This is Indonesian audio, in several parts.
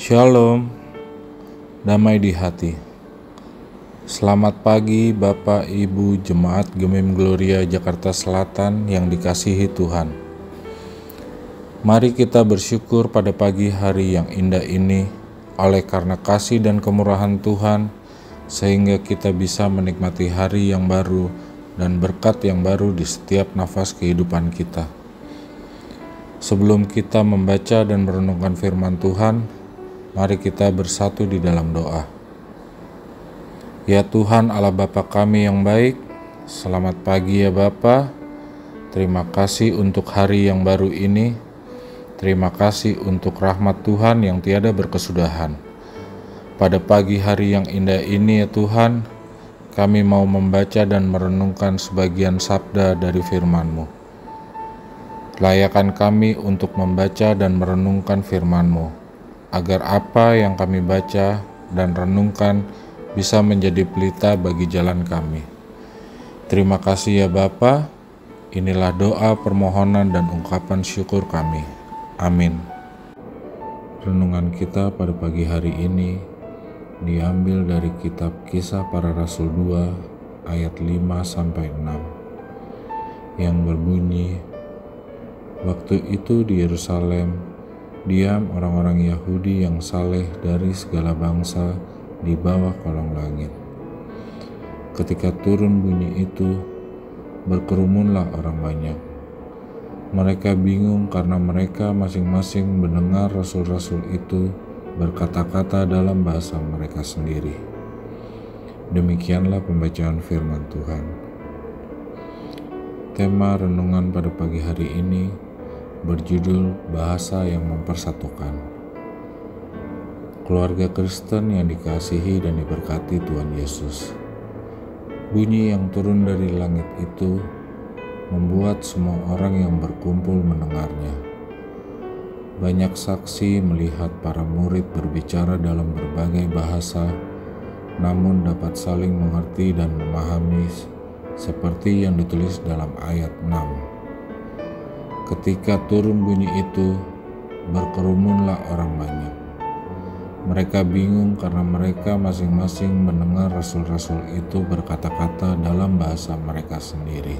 Shalom, damai di hati. Selamat pagi Bapak Ibu Jemaat Gemim Gloria Jakarta Selatan yang dikasihi Tuhan. Mari kita bersyukur pada pagi hari yang indah ini oleh karena kasih dan kemurahan Tuhan, sehingga kita bisa menikmati hari yang baru dan berkat yang baru di setiap nafas kehidupan kita. Sebelum kita membaca dan merenungkan firman Tuhan, mari kita bersatu di dalam doa. Ya Tuhan Allah Bapa kami yang baik, selamat pagi ya Bapa. Terima kasih untuk hari yang baru ini. Terima kasih untuk rahmat Tuhan yang tiada berkesudahan. Pada pagi hari yang indah ini ya Tuhan, kami mau membaca dan merenungkan sebagian sabda dari firman-Mu. Layakan kami untuk membaca dan merenungkan firman-Mu, agar apa yang kami baca dan renungkan bisa menjadi pelita bagi jalan kami. Terima kasih ya Bapa. Inilah doa, permohonan, dan ungkapan syukur kami. Amin. Renungan kita pada pagi hari ini diambil dari kitab Kisah Para Rasul 2 ayat 5-6 yang berbunyi, waktu itu di Yerusalem diam orang-orang Yahudi yang saleh dari segala bangsa di bawah kolong langit. Ketika turun bunyi itu, berkerumunlah orang banyak. Mereka bingung karena mereka masing-masing mendengar rasul-rasul itu berkata-kata dalam bahasa mereka sendiri. Demikianlah pembacaan firman Tuhan. Tema renungan pada pagi hari ini berjudul Bahasa yang Mempersatukan. Keluarga Kristen yang dikasihi dan diberkati Tuhan Yesus. Bunyi yang turun dari langit itu membuat semua orang yang berkumpul mendengarnya. Banyak saksi melihat para murid berbicara dalam berbagai bahasa, namun dapat saling mengerti dan memahami seperti yang ditulis dalam ayat 6. Ketika turun bunyi itu, berkerumunlah orang banyak. Mereka bingung karena mereka masing-masing mendengar rasul-rasul itu berkata-kata dalam bahasa mereka sendiri.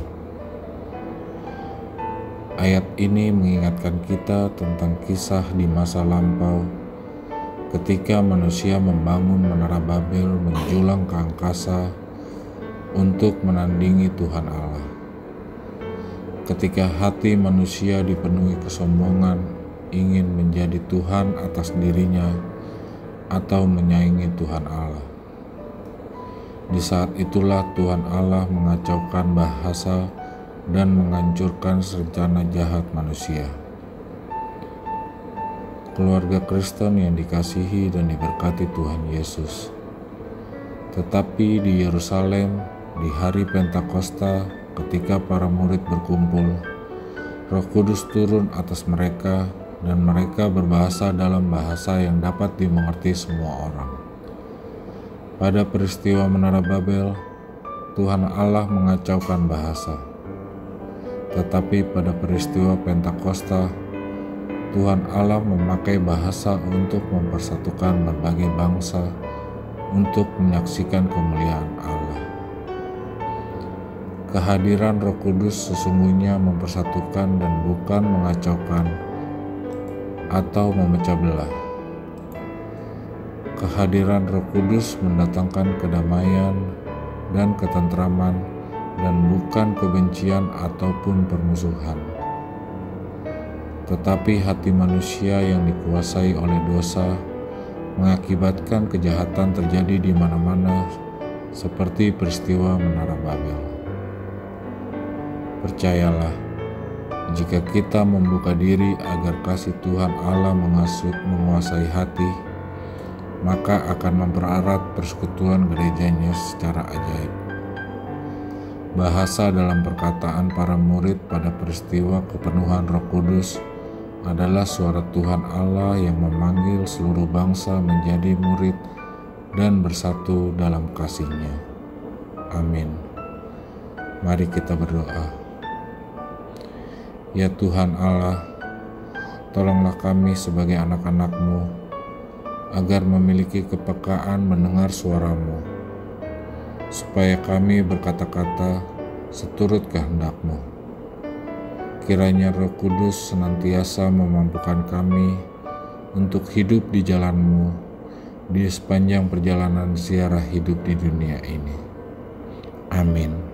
Ayat ini mengingatkan kita tentang kisah di masa lampau ketika manusia membangun menara Babel menjulang ke angkasa untuk menandingi Tuhan Allah. Ketika hati manusia dipenuhi kesombongan, ingin menjadi Tuhan atas dirinya atau menyaingi Tuhan Allah. Di saat itulah Tuhan Allah mengacaukan bahasa dan menghancurkan rencana jahat manusia. Keluarga Kristen yang dikasihi dan diberkati Tuhan Yesus. Tetapi di Yerusalem, di hari Pentakosta, ketika para murid berkumpul, Roh Kudus turun atas mereka dan mereka berbahasa dalam bahasa yang dapat dimengerti semua orang. Pada peristiwa Menara Babel, Tuhan Allah mengacaukan bahasa. Tetapi pada peristiwa Pentakosta, Tuhan Allah memakai bahasa untuk mempersatukan berbagai bangsa untuk menyaksikan kemuliaan Allah. Kehadiran Roh Kudus sesungguhnya mempersatukan dan bukan mengacaukan atau memecah belah. Kehadiran Roh Kudus mendatangkan kedamaian dan ketentraman dan bukan kebencian ataupun permusuhan. Tetapi hati manusia yang dikuasai oleh dosa mengakibatkan kejahatan terjadi di mana-mana seperti peristiwa Menara Babel. Percayalah, jika kita membuka diri agar kasih Tuhan Allah menguasai hati, maka akan mempererat persekutuan gerejanya secara ajaib. Bahasa dalam perkataan para murid pada peristiwa kepenuhan Roh Kudus adalah suara Tuhan Allah yang memanggil seluruh bangsa menjadi murid dan bersatu dalam kasih-Nya. Amin. Mari kita berdoa. Ya Tuhan Allah, tolonglah kami sebagai anak-anak-Mu agar memiliki kepekaan mendengar suara-Mu, supaya kami berkata-kata seturut kehendak-Mu. Kiranya Roh Kudus senantiasa memampukan kami untuk hidup di jalan-Mu di sepanjang perjalanan ziarah hidup di dunia ini. Amin.